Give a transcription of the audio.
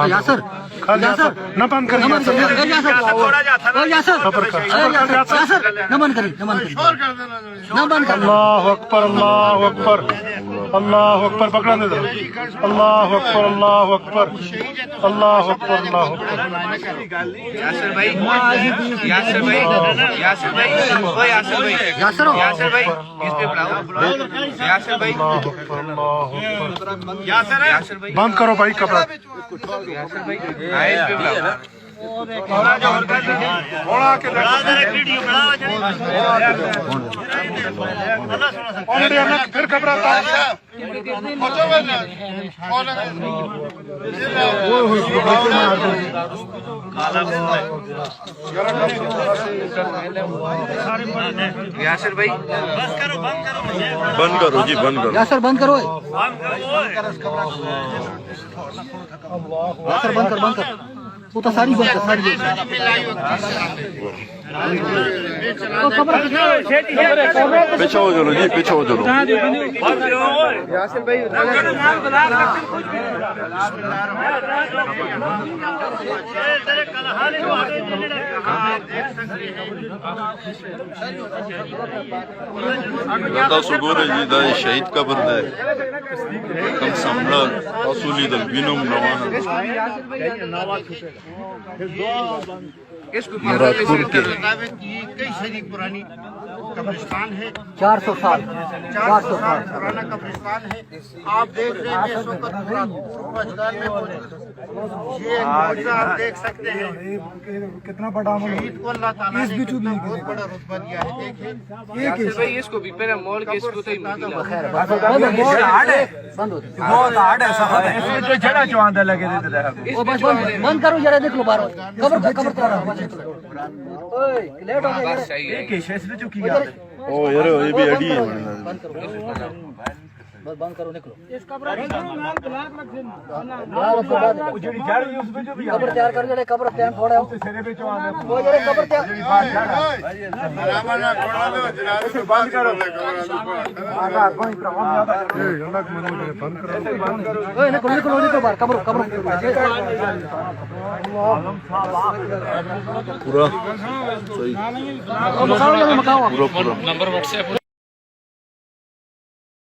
यासर नमन कर नमन करी अल्लाह अकबर अल्लाह अकबर अल्लाह अकबर पकड़ा दे अल्लाह अकबर अल्लाह अकबर अल्लाह अकबर अल्लाह अकबर यासर भाई यासर भाई यासर भाई ओ यासर भाई यासर भाई इस पे बुलाओ यासर भाई यासर भाई बंद करो भाई कपड़ा यासर भाई आए इस पे बुलाओ फिर खबर यासर भाई बंद करो जी बंद करो यासर बंद करो यासर बंद कर वो तो सारी बंद कर सारी पीछे हो चलो जी पीछे हो चलो यासर भाई सुगोर जी दा शहीद का बंदा है कम संभला असुली दल बिनम नवाना इसको मुरादपुर के कई सदी पुरानी कब्रिस्तान है 400 साल पुराना कब्रिस्तान है। आप देख रहे हैं इस वक्त पूरा मैदान में मौजूद ये एक मौजूदा आप देख सकते हैं। कितना बड़ा शहीद को अल्लाह ताला ने कितना बहुत बड़ा रुतबा दिया है। देखिए यासर भाई इसको भी पहले मोड़ के इसको तो ही बहुत हार्ड है इसमें जो जड़ा जो आंदा लगे देते रहा बंद करो जरा देख लो बाहर कबर लेट हो गया बस सही है इसमें जो किया ओ यार ये भी अड़ी है बस बंद करो निकलो उजड़ी जड़ भी उसमें जो भी कबर तैयार कर जड़े कबर टाइम थोड़ा है सिरे पे जो आंदा वो जड़े कबर तैयार बंद करो ओए निकलो बाहर कबर पूरा सही मकाओ पूरा